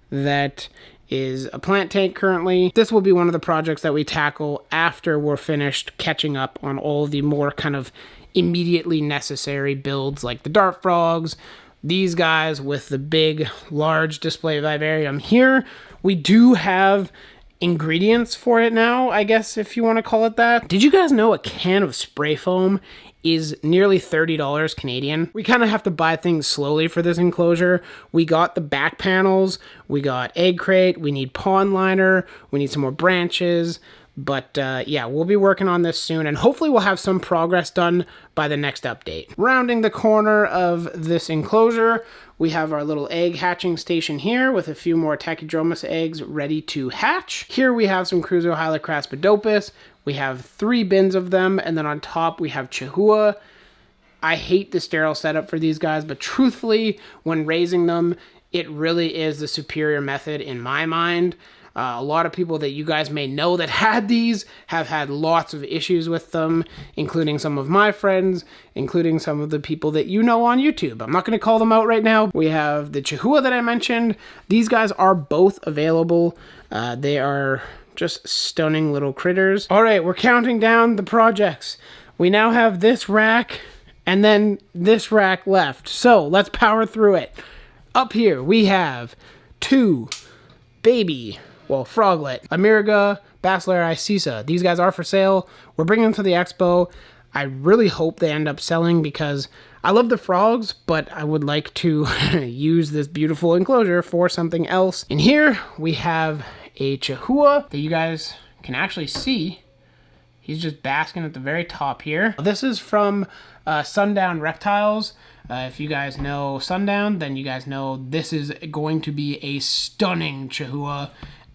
that is a plant tank currently. This will be one of the projects that we tackle after we're finished catching up on all the more kind of immediately necessary builds like the dart frogs, these guys with the big, large display vivarium here. We do have ingredients for it now, I guess, if you want to call it that. Did you guys know a can of spray foam is nearly $30 Canadian? We kind of have to buy things slowly for this enclosure. We got the back panels, we got egg crate, we need pond liner, we need some more branches. But yeah, we'll be working on this soon, and hopefully we'll have some progress done by the next update. Rounding the corner of this enclosure, we have our little egg hatching station here with a few more Tachydromus eggs ready to hatch. Here we have some Crusohylicraspidopus. We have 3 bins of them, and then on top we have Chahoua. I hate the sterile setup for these guys, but truthfully, when raising them, it really is the superior method in my mind. A lot of people that you guys may know that had these have had lots of issues with them, including some of my friends, including some of the people that you know on YouTube. I'm not going to call them out right now. We have the Chahoua that I mentioned. These guys are both available. They are just stunning little critters. All right, we're counting down the projects. We now have this rack and then this rack left. So let's power through it. Up here, we have 2 baby, well, froglet, Ameriga, Basileri Cisa. These guys are for sale. We're bringing them to the expo. I really hope they end up selling because I love the frogs, but I would like to use this beautiful enclosure for something else. In here, we have a Chahoua that you guys can actually see He's just basking at the very top here. This is from Sundown Reptiles. If you guys know Sundown, then you guys know this is going to be a stunning Chahoua.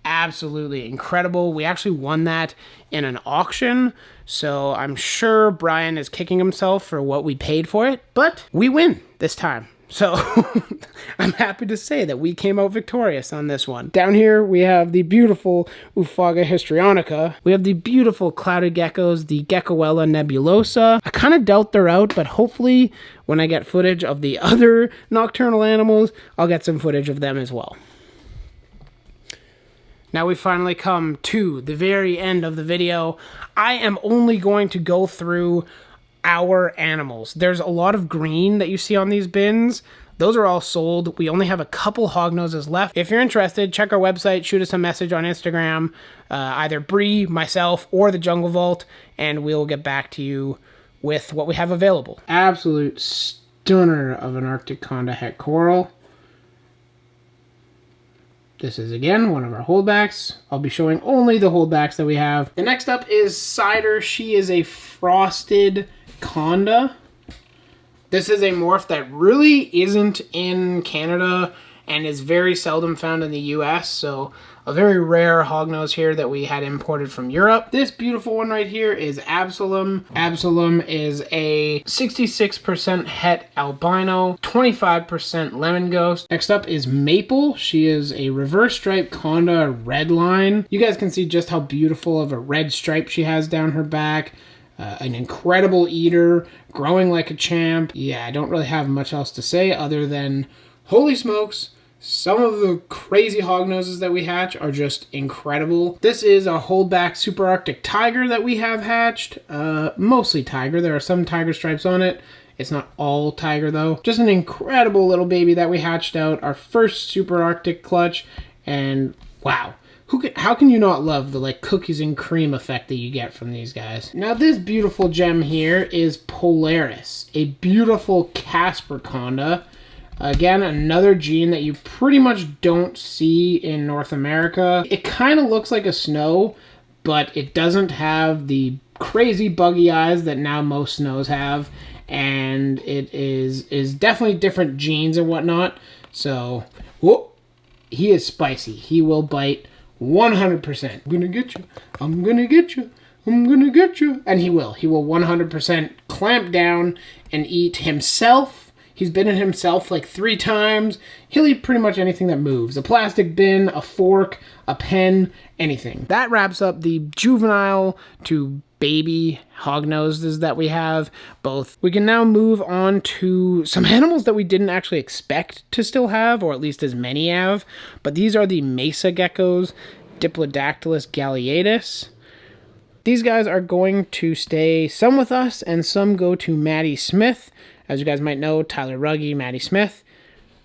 Absolutely incredible. We actually won that in an auction, so I'm sure Brian is kicking himself for what we paid for it, but we win this time. So I'm happy to say that we came out victorious on this one. Down here we have the beautiful Oophaga histrionica. We have the beautiful clouded geckos, the Geckoella nebulosa. I kind of doubt they're out, but hopefully when I get footage of the other nocturnal animals, I'll get some footage of them as well. Now we finally come to the very end of the video. I am only going to go through our animals. There's a lot of green that you see on these bins. Those are all sold. We only have a couple Hognoses left. If you're interested, check our website, shoot us a message on Instagram, either Bree, myself, or the Jungle Vault, and we'll get back to you with what we have available. Absolute stunner of an Arctic Conda het coral. This is, again, one of our holdbacks. I'll be showing only the holdbacks that we have. The next up is Cider. She is a frosted Conda. This is a morph that really isn't in Canada and is very seldom found in the US, so a very rare hognose here that we had imported from Europe. This beautiful one right here is Absalom. Absalom is a 66% het albino, 25% lemon ghost. Next up is Maple. She is a reverse stripe Conda red line. You guys can see just how beautiful of a red stripe she has down her back. An incredible eater, growing like a champ. Yeah, I don't really have much else to say other than, holy smokes, some of the crazy hognoses that we hatch are just incredible. This is a holdback Super Arctic Tiger that we have hatched. Mostly tiger. There are some tiger stripes on it. It's not all tiger though. Just an incredible little baby that we hatched out. Our first Super Arctic clutch. And wow. How can you not love the like cookies and cream effect that you get from these guys? Now this beautiful gem here is Polaris, a beautiful Casper Conda. Again, another gene that you pretty much don't see in North America. It kind of looks like a snow, but it doesn't have the crazy buggy eyes that now most snows have. And it is definitely different genes and whatnot. So, whoop, he is spicy. He will bite 100%. I'm gonna get you. I'm gonna get you. I'm gonna get you. And he will. He will 100% clamp down and eat himself. He's bitten himself like 3 times. He'll eat pretty much anything that moves. A plastic bin, a fork, a pen, anything. That wraps up the juvenile to baby hognoses that we have both. We can now move on to some animals that we didn't actually expect to still have, or at least as many have, but these are the Mesa Geckos, Diplodactylus galeatus. These guys are going to stay some with us and some go to Maddie Smith. As you guys might know, Tyler Ruggie, Maddie Smith.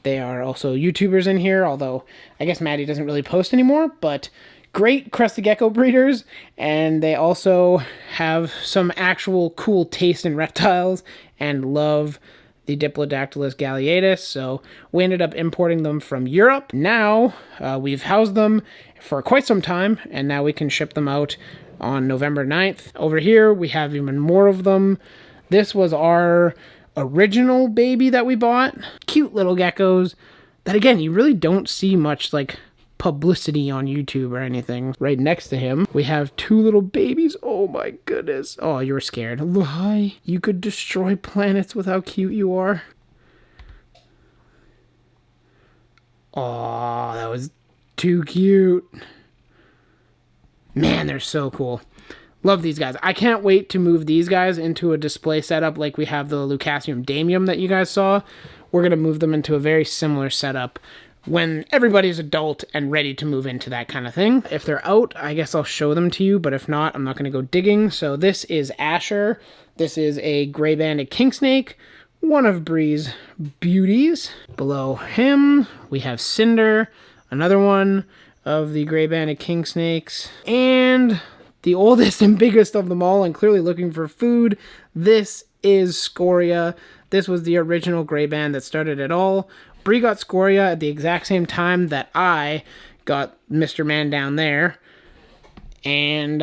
They are also YouTubers in here, although I guess Maddie doesn't really post anymore, but great crested gecko breeders, and they also have some actual cool taste in reptiles and love the Diplodactylus galeatus, so we ended up importing them from Europe. Now, we've housed them for quite some time, and now we can ship them out on November 9th. Over here, we have even more of them. This was our original baby that we bought. Cute little geckos that, again, you really don't see much, like, publicity on YouTube or anything. Right next to him, we have 2 little babies. Oh my goodness. Oh, you were scared. Why? You could destroy planets with how cute you are. Oh, that was too cute. Man, they're so cool. Love these guys. I can't wait to move these guys into a display setup like we have the Lucasium Damium that you guys saw. We're going to move them into a very similar setup when everybody's adult and ready to move into that kind of thing. If they're out, I guess I'll show them to you, but if not, I'm not going to go digging. So this is Asher. This is a gray-banded Kingsnake, one of Bree's beauties. Below him, we have Cinder, another one of the gray-banded Kingsnakes, and the oldest and biggest of them all, and clearly looking for food, this is Scoria. This was the original gray band that started it all. Bree got Scoria at the exact same time that I got Mr. Man down there. And,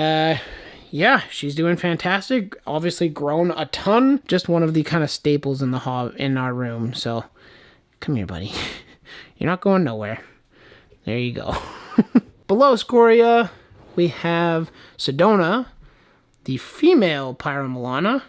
yeah, she's doing fantastic. Obviously grown a ton. Just one of the kind of staples in in our room. So come here, buddy. You're not going nowhere. There you go. Below Scoria, we have Sedona, the female Pyromelana.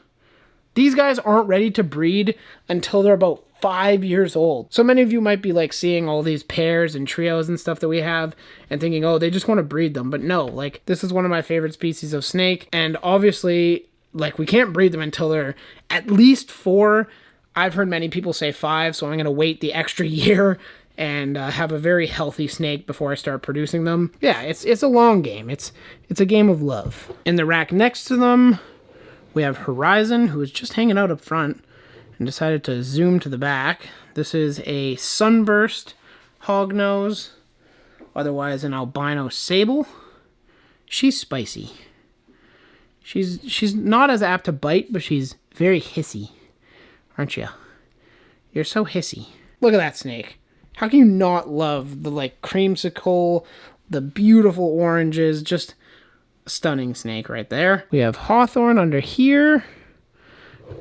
These guys aren't ready to breed until they're about 5 years old. So many of you might be like seeing all these pairs and trios and stuff that we have and thinking, oh, they just want to breed them. But no, like this is one of my favorite species of snake. And obviously, like we can't breed them until they're at least 4. I've heard many people say 5, so I'm going to wait the extra year and have a very healthy snake before I start producing them. Yeah, it's a long game. It's a game of love. In the rack next to them, we have Horizon, who is just hanging out up front and decided to zoom to the back. This is a Sunburst Hognose, otherwise an albino sable. She's spicy. She's not as apt to bite, but she's very hissy. Aren't you? You're so hissy. Look at that snake. How can you not love the like creamsicle, the beautiful oranges, just a stunning snake right there. We have Hawthorne under here.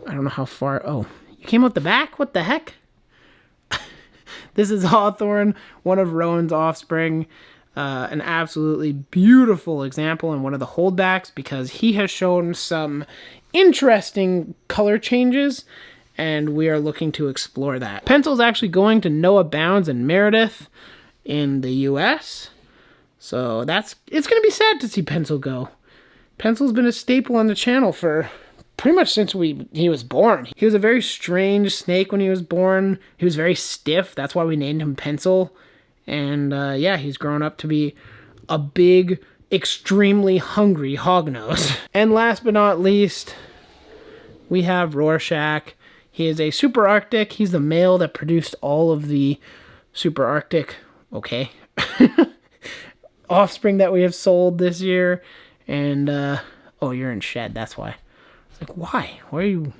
I don't know how far. Oh, you came out the back? What the heck? This is Hawthorne, one of Rowan's offspring. An absolutely beautiful example and one of the holdbacks because he has shown some interesting color changes and we are looking to explore that. Pencil's actually going to Noah Bounds and Meredith in the US. So it's going to be sad to see Pencil go. Pencil's been a staple on the channel for pretty much since he was born. He was a very strange snake when he was born. He was very stiff. That's why we named him Pencil. And yeah, he's grown up to be a big, extremely hungry hognose. And last but not least, we have Rorschach. He is a Super Arctic. He's the male that produced all of the Super Arctic, okay, offspring that we have sold this year. And, oh, you're in shed, that's why. It's like, why? Why are you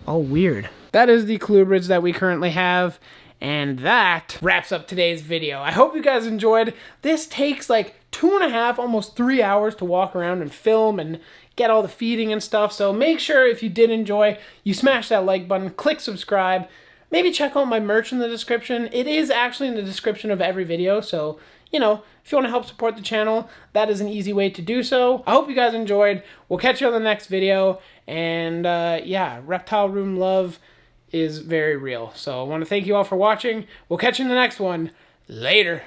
all weird? That is the colubrids that we currently have. And that wraps up today's video. I hope you guys enjoyed. This takes like 2.5, almost 3 hours to walk around and film and get all the feeding and stuff. So make sure if you did enjoy, you smash that like button, click subscribe. Maybe check out my merch in the description. It is actually in the description of every video. So, you know, if you want to help support the channel, that is an easy way to do so. I hope you guys enjoyed. We'll catch you on the next video. And yeah, reptile room love is very real. So I want to thank you all for watching. We'll catch you in the next one. Later.